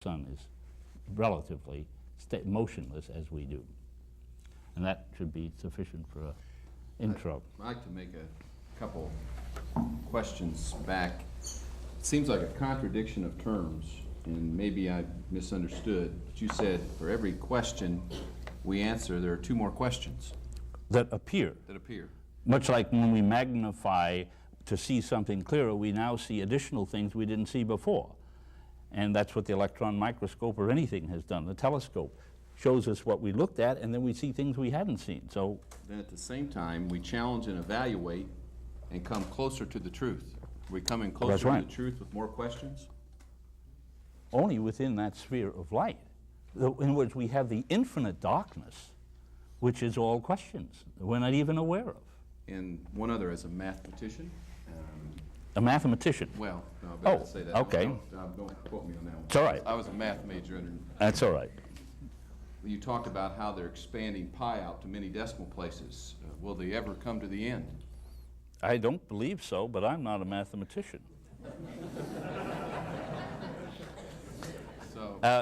sun is relatively motionless as we do. And that should be sufficient for an intro. I'd like to make a couple questions back. It seems like a contradiction of terms, and maybe I misunderstood, but you said for every question we answer, there are two more questions. That appear. That appear. Much like when we magnify to see something clearer, we now see additional things we didn't see before. And that's what the electron microscope or anything has done. The telescope shows us what we looked at, and then we see things we hadn't seen. So then at the same time, we challenge and evaluate and come closer to the truth. Are we coming closer to the truth with more questions? Only within that sphere of light, in which we have the infinite darkness, which is all questions we're not even aware of. And one other, as a mathematician. A mathematician? Well, no, I better say that. Okay. Don't quote me on that one. It's all right. I was a math major. That's all right. You talked about how they're expanding pi out to many decimal places. Will they ever come to the end? I don't believe so, but I'm not a mathematician.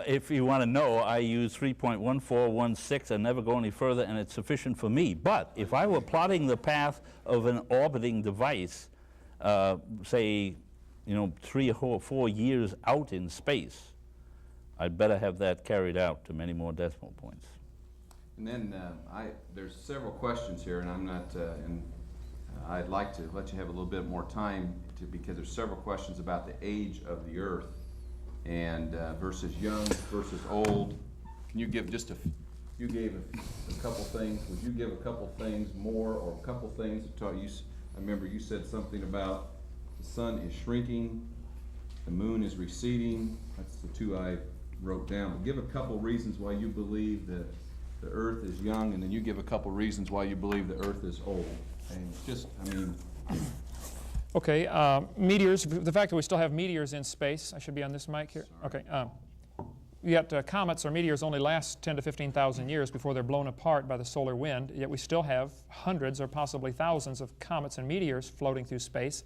If you want to know, I use 3.1416 and never go any further, and it's sufficient for me. But if I were plotting the path of an orbiting device, say, 3 or 4 years out in space, I'd better have that carried out to many more decimal points. And then there's several questions here, and I'm not, I'd like to let you have a little bit more time because there's several questions about the age of the Earth and versus young versus old. Can you give just you gave a couple things. Would you give a couple things more, or a couple things to tell you? I remember you said something about the sun is shrinking, the moon is receding. That's the two I wrote down. But give a couple reasons why you believe that the Earth is young, and then you give a couple reasons why you believe the Earth is old. And just, Okay, meteors, the fact that we still have meteors in space. I should be on this mic here. Sorry. Okay. Yet comets or meteors only last 10 to 15,000 years before they're blown apart by the solar wind, yet we still have hundreds or possibly thousands of comets and meteors floating through space,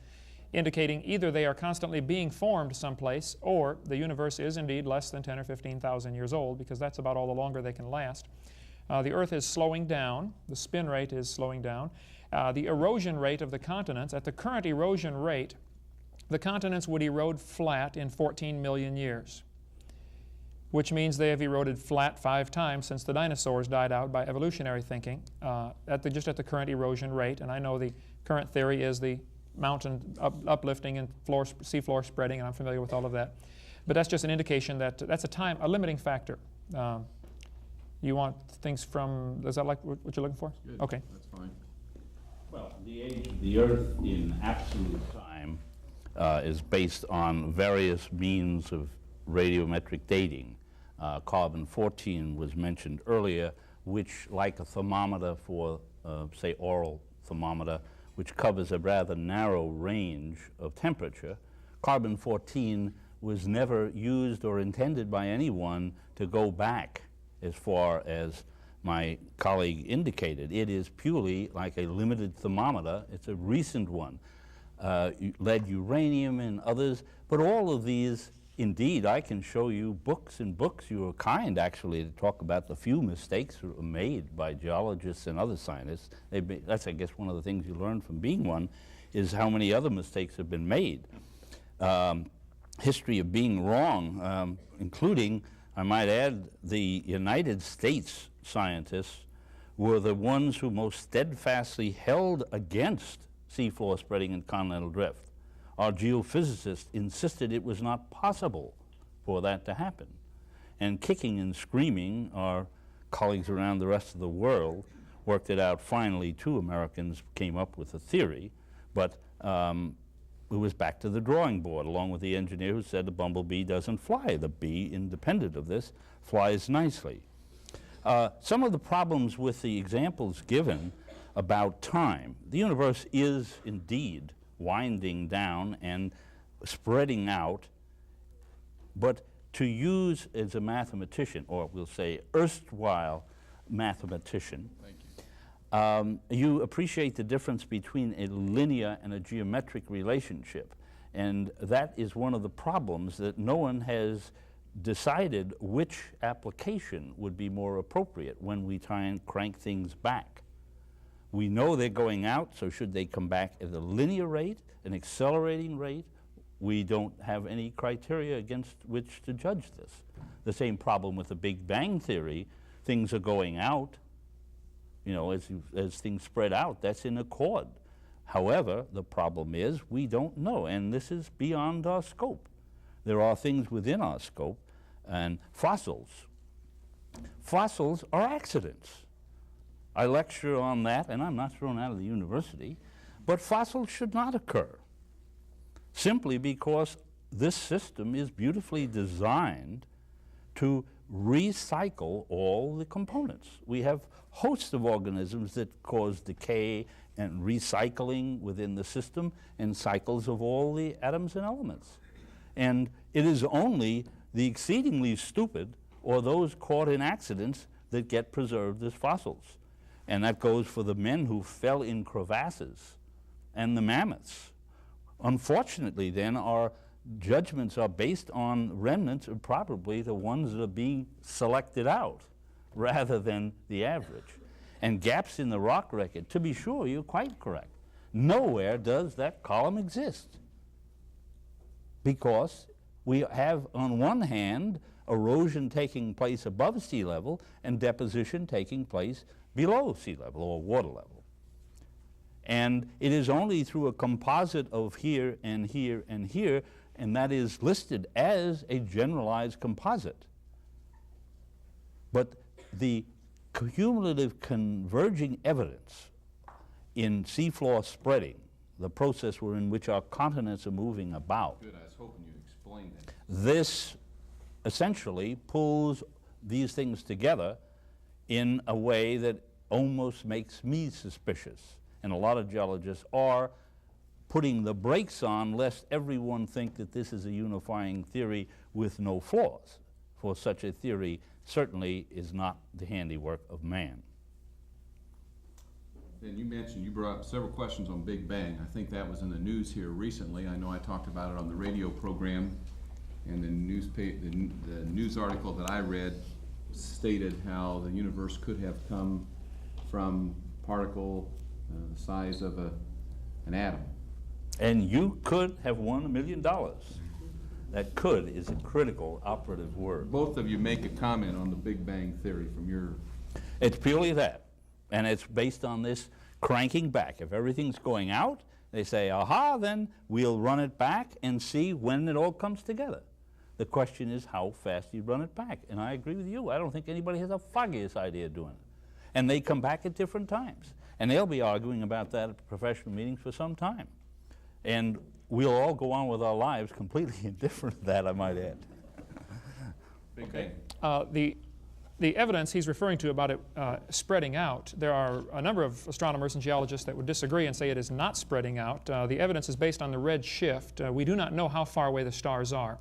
indicating either they are constantly being formed someplace, or the universe is indeed less than 10 or 15,000 years old, because that's about all the longer they can last. The Earth is slowing down. The spin rate is slowing down. The erosion rate of the continents, at the current erosion rate, the continents would erode flat in 14 million years, which means they have eroded flat 5 times since the dinosaurs died out by evolutionary thinking, just at the current erosion rate. And I know the current theory is the mountain uplifting and seafloor spreading, and I'm familiar with all of that. But that's just an indication that that's a limiting factor. You want things from, is that like what you're looking for? Good. Okay. That's fine. Well, the age of the Earth in absolute time is based on various means of radiometric dating. Carbon-14 was mentioned earlier, which, like a thermometer for, say, oral thermometer, which covers a rather narrow range of temperature, carbon-14 was never used or intended by anyone to go back as far as my colleague indicated. It is purely like a limited thermometer. It's a recent one. Lead uranium and others, but all of these, indeed, I can show you books and books. You were kind, actually, to talk about the few mistakes that were made by geologists and other scientists. That's, I guess, one of the things you learn from being one, is how many other mistakes have been made. History of being wrong, including, I might add, the United States scientists were the ones who most steadfastly held against seafloor spreading and continental drift. Our geophysicists insisted it was not possible for that to happen. And kicking and screaming, our colleagues around the rest of the world worked it out. Finally, 2 Americans came up with a theory, but it was back to the drawing board, along with the engineer who said the bumblebee doesn't fly. The bee, independent of this, flies nicely. Some of the problems with the examples given about time, the universe is indeed winding down and spreading out, but to use as a mathematician, or we'll say erstwhile mathematician, you appreciate the difference between a linear and a geometric relationship. And that is one of the problems, that no one has decided which application would be more appropriate when we try and crank things back. We know they're going out, so should they come back at a linear rate, an accelerating rate? We don't have any criteria against which to judge this. The same problem with the Big Bang Theory. Things are going out, you know, as things spread out, that's in accord. However, the problem is we don't know, and this is beyond our scope. There are things within our scope, and fossils. Fossils are accidents. I lecture on that, and I'm not thrown out of the university, but fossils should not occur, simply because this system is beautifully designed to recycle all the components. We have hosts of organisms that cause decay and recycling within the system, and cycles of all the atoms and elements. And it is only the exceedingly stupid or those caught in accidents that get preserved as fossils. And that goes for the men who fell in crevasses and the mammoths. Unfortunately, then, our judgments are based on remnants of probably the ones that are being selected out rather than the average. And gaps in the rock record, to be sure, you're quite correct. Nowhere does that column exist, because we have, on one hand, erosion taking place above sea level and deposition taking place below sea level or water level. And it is only through a composite of here and here and here, and that is listed as a generalized composite. But the cumulative converging evidence in seafloor spreading, the process in which our continents are moving about. Good, I was hoping you'd explain that. This essentially pulls these things together in a way that almost makes me suspicious. And a lot of geologists are putting the brakes on lest everyone think that this is a unifying theory with no flaws. For such a theory certainly is not the handiwork of man. Ben, you mentioned, you brought up several questions on Big Bang. I think that was in the news here recently. I know I talked about it on the radio program, and the news article that I read stated how the universe could have come from particle the size of an atom. And you could have won $1 million. That "could" is a critical operative word. Both of you make a comment on the Big Bang Theory from your... It's purely that. And it's based on this cranking back. If everything's going out, they say, aha, then we'll run it back and see when it all comes together. The question is how fast you run it back. And I agree with you. I don't think anybody has the foggiest idea of doing it. And they come back at different times. And they'll be arguing about that at professional meetings for some time. And we'll all go on with our lives completely indifferent to that, I might add. Okay. The evidence he's referring to about it spreading out, there are a number of astronomers and geologists that would disagree and say it is not spreading out. The evidence is based on the red shift. We do not know how far away the stars are.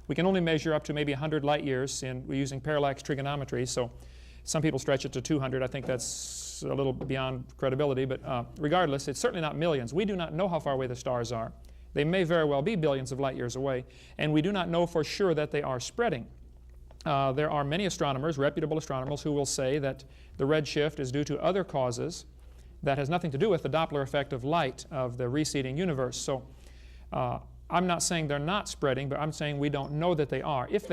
We can only measure up to maybe 100 light years, and we're using parallax trigonometry, so some people stretch it to 200. I think that's a little beyond credibility, but regardless, it's certainly not millions. We do not know how far away the stars are. They may very well be billions of light years away, and we do not know for sure that they are spreading. There are many astronomers, reputable astronomers, who will say that the red shift is due to other causes that has nothing to do with the Doppler effect of light of the receding universe. So I'm not saying they're not spreading, but I'm saying we don't know that they are. If